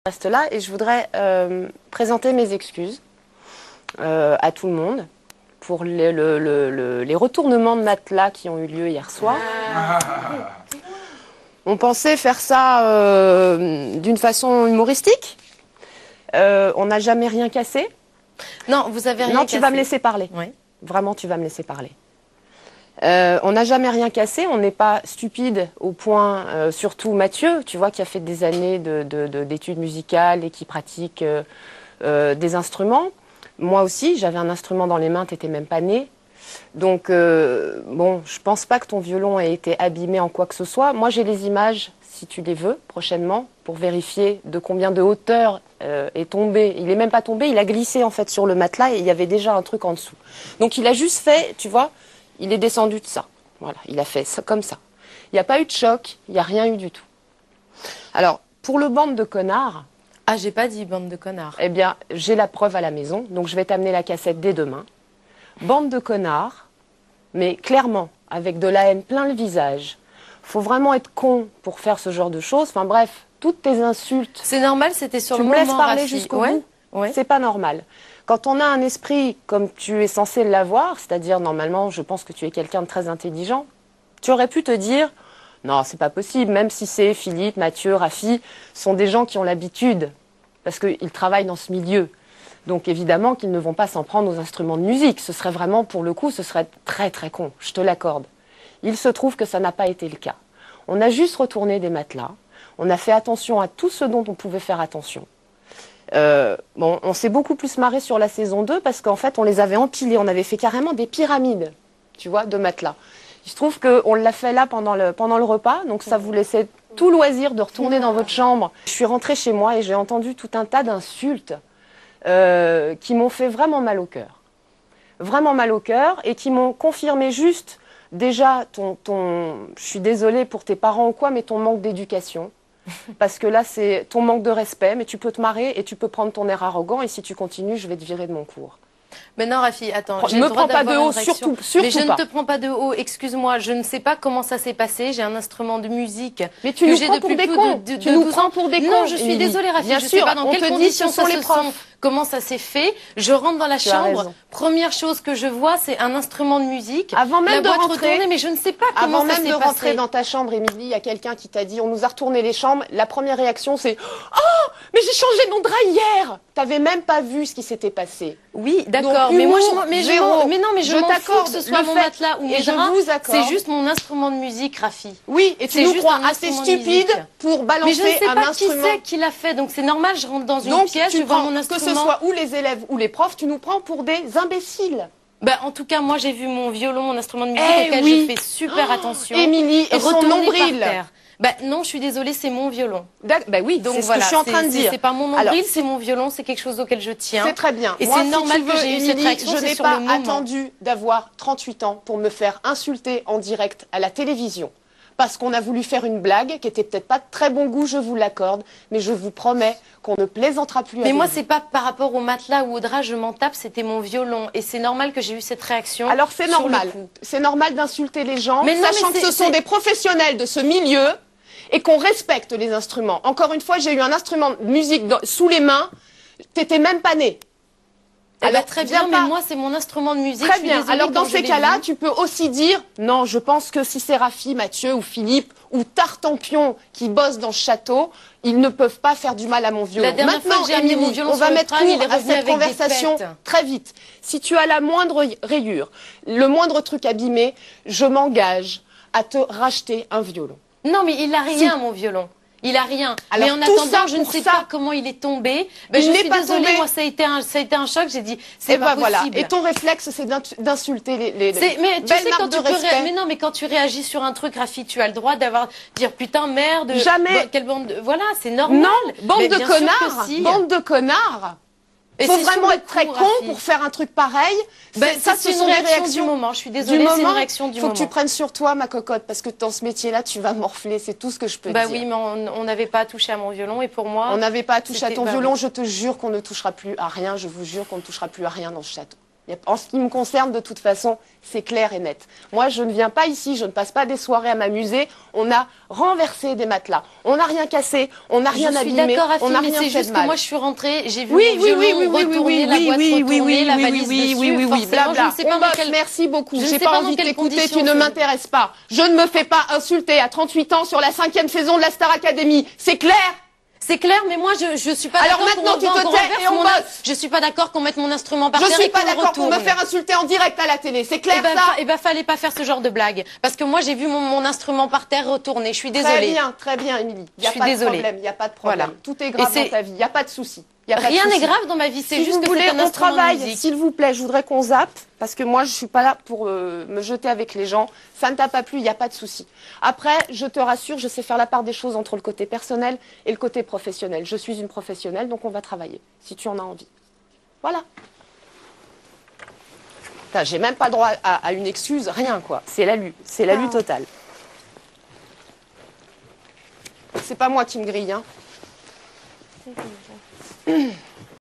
Reste là et je voudrais présenter mes excuses à tout le monde pour les retournements de matelas qui ont eu lieu hier soir. On pensait faire ça d'une façon humoristique. On n'a jamais rien cassé. Non, vous avez rien cassé. Non, tu vas me laisser parler. Oui. Vraiment, tu vas me laisser parler. On n'a jamais rien cassé, on n'est pas stupide au point, surtout Mathieu, tu vois, qui a fait des années d'études musicales et qui pratique des instruments. Moi aussi, j'avais un instrument dans les mains, t'étais même pas né. Donc, bon, je pense pas que ton violon ait été abîmé en quoi que ce soit. Moi, j'ai les images, si tu les veux, prochainement, pour vérifier de combien de hauteur est tombé. Il est même pas tombé, il a glissé en fait sur le matelas et il y avait déjà un truc en dessous. Donc, il a juste fait, tu vois, il est descendu de ça. Voilà, il a fait ça comme ça. Il n'y a pas eu de choc, il n'y a rien eu du tout. Alors, pour le bande de connards... Ah, j'ai pas dit bande de connards. Eh bien, j'ai la preuve à la maison, donc je vais t'amener la cassette dès demain. Bande de connards, mais clairement, avec de la haine plein le visage. Faut vraiment être con pour faire ce genre de choses. Enfin bref, toutes tes insultes... C'est normal, c'était sur le moment. Tu me laisses parler jusqu'au bout. Ouais. C'est pas normal. Quand on a un esprit comme tu es censé l'avoir, c'est-à-dire normalement, je pense que tu es quelqu'un de très intelligent, tu aurais pu te dire, non, c'est pas possible, même si c'est Philippe, Mathieu, Rafi, sont des gens qui ont l'habitude, parce qu'ils travaillent dans ce milieu. Donc évidemment qu'ils ne vont pas s'en prendre aux instruments de musique. Ce serait vraiment, pour le coup, ce serait très très con, je te l'accorde. Il se trouve que ça n'a pas été le cas. On a juste retourné des matelas, on a fait attention à tout ce dont on pouvait faire attention. Bon, on s'est beaucoup plus marré sur la saison 2 parce qu'en fait, on les avait empilés. On avait fait carrément des pyramides, tu vois, de matelas. Il se trouve qu'on l'a fait là pendant le repas, donc ça vous laissait tout loisir de retourner dans votre chambre. Je suis rentrée chez moi et j'ai entendu tout un tas d'insultes qui m'ont fait vraiment mal au cœur. Vraiment mal au cœur et qui m'ont confirmé juste, déjà, je suis désolée pour tes parents ou quoi, mais ton manque d'éducation. Parce que là, c'est ton manque de respect, mais tu peux te marrer et tu peux prendre ton air arrogant. Et si tu continues, je vais te virer de mon cours. Mais non, Rafi, attends. Ne me prends pas de haut, surtout mais je pas. ne te prends pas de haut, excuse-moi, je ne sais pas comment ça s'est passé. J'ai un instrument de musique. Mais tu nous prends pour des cons. Tu nous prends pour des cons. Non, je suis désolée, Rafi. Bien je sûr, sais pas dans quelles conditions sont les profs. Comment ça s'est fait. Je rentre dans la chambre. Première chose que je vois, c'est un instrument de musique. Avant même de rentrer, mais je ne sais pas comment ça s'est passé. Avant même de rentrer dans ta chambre, Émilie, il y a quelqu'un qui t'a dit, on nous a retourné les chambres. La première réaction, c'est, oh, mais j'ai changé mon drap hier. T'avais même pas vu ce qui s'était passé. Oui, d'accord. Mais moi, je m'en fous que ce soit mon matelas ou mes draps. C'est juste mon instrument de musique, Rafi. Oui, et tu nous crois assez stupide pour balancer un instrument. Mais je ne sais pas qui c'est qui l'a fait. Donc c'est normal, je rentre dans une pièce, je vois mon instrument. Que ce soit ou les élèves ou les profs, tu nous prends pour des imbéciles. Ben, en tout cas, moi, j'ai vu mon violon, mon instrument de musique auquel je fais super attention. Émilie, et son nombril. Ben non, je suis désolée, c'est mon violon. Ben oui, donc voilà, ce que je suis en train de dire. C'est pas mon nombril, c'est mon violon, c'est quelque chose auquel je tiens. C'est très bien. Et c'est normal que j'ai eu cette réaction. Je n'ai pas attendu d'avoir 38 ans pour me faire insulter en direct à la télévision. Parce qu'on a voulu faire une blague qui était peut-être pas de très bon goût, je vous l'accorde, mais je vous promets qu'on ne plaisantera plus avec vous. Mais moi, c'est pas par rapport au matelas ou au drap, je m'en tape, c'était mon violon. Et c'est normal que j'ai eu cette réaction. Alors c'est normal. C'est normal d'insulter les gens, sachant que ce sont des professionnels de ce milieu et qu'on respecte les instruments. Encore une fois, j'ai eu un instrument de musique sous les mains, t'étais même pas né. Alors très bien, mais moi c'est mon instrument de musique. Très bien. Alors dans ces cas-là, tu peux aussi dire non. Je pense que si c'est Rafi, Mathieu ou Philippe ou Tartampion qui bossent dans ce château, ils ne peuvent pas faire du mal à mon violon. Maintenant, Émilie, on va mettre court à cette conversation très vite. Si tu as la moindre rayure, le moindre truc abîmé, je m'engage à te racheter un violon. Non, mais il a rien, mon violon. Il a rien. Alors, mais en attendant, je ne sais pas comment il est tombé. Ben, je suis désolée, moi, ça a été un choc. J'ai dit, c'est pas possible. Voilà. Et ton réflexe, c'est d'insulter les mais tu sais, quand tu peux mais non, mais quand tu réagis sur un truc, Rafi, tu as le droit dire putain, merde. Jamais. Quelle bande voilà, c'est normal. Non, bande de connards. Bande de connards. Il faut vraiment être très con pour faire un truc pareil. Ça, c'est une réaction du moment. Je suis désolée, c'est une réaction du moment. Il faut que tu prennes sur toi, ma cocotte, parce que dans ce métier-là, tu vas morfler. C'est tout ce que je peux dire. Bah oui, mais on n'avait pas touché à mon violon et pour moi... On n'avait pas touché à ton violon. Je te jure qu'on ne touchera plus à rien. Je vous jure qu'on ne touchera plus à rien dans ce château. En ce qui me concerne, de toute façon, c'est clair et net. Moi, je ne viens pas ici, je ne passe pas des soirées à m'amuser. On a renversé des matelas, on n'a rien cassé, on n'a rien abîmé, on n'a rien fait de mal. C'est juste que moi, je suis rentrée, j'ai vu les violons retourner, la boîte retourner, la valise dessus, blabla. On bosse, merci beaucoup. J'ai pas envie de t'écouter, tu ne m'intéresses pas. Je ne me fais pas insulter à 38 ans sur la 5e saison de la Star Academy. C'est clair? C'est clair, mais moi je suis pas d'accord. Alors maintenant tu te tais et on bosse. Je suis pas d'accord qu'on mette mon instrument par terre. Je suis pas d'accord pour me faire insulter en direct à la télé. C'est clair ça? Eh ben fallait pas faire ce genre de blague, parce que moi j'ai vu mon instrument par terre retourner. Je suis désolée. Très bien, Émilie. Il y a pas de problème. Il y a pas de problème. Tout est grave dans ta vie. Il y a pas de souci. Rien n'est grave dans ma vie. C'est juste que c'est un instrument de musique. S'il vous plaît, je voudrais qu'on zappe, parce que moi je suis pas là pour me jeter avec les gens. Ça ne t'a pas plu, il n'y a pas de souci. Après, je te rassure, je sais faire la part des choses entre le côté personnel et le côté professionnel. Je suis une professionnelle, donc on va travailler, si tu en as envie. Voilà. J'ai même pas droit à une excuse, rien quoi. C'est la lue totale. C'est pas moi qui me grille, hein.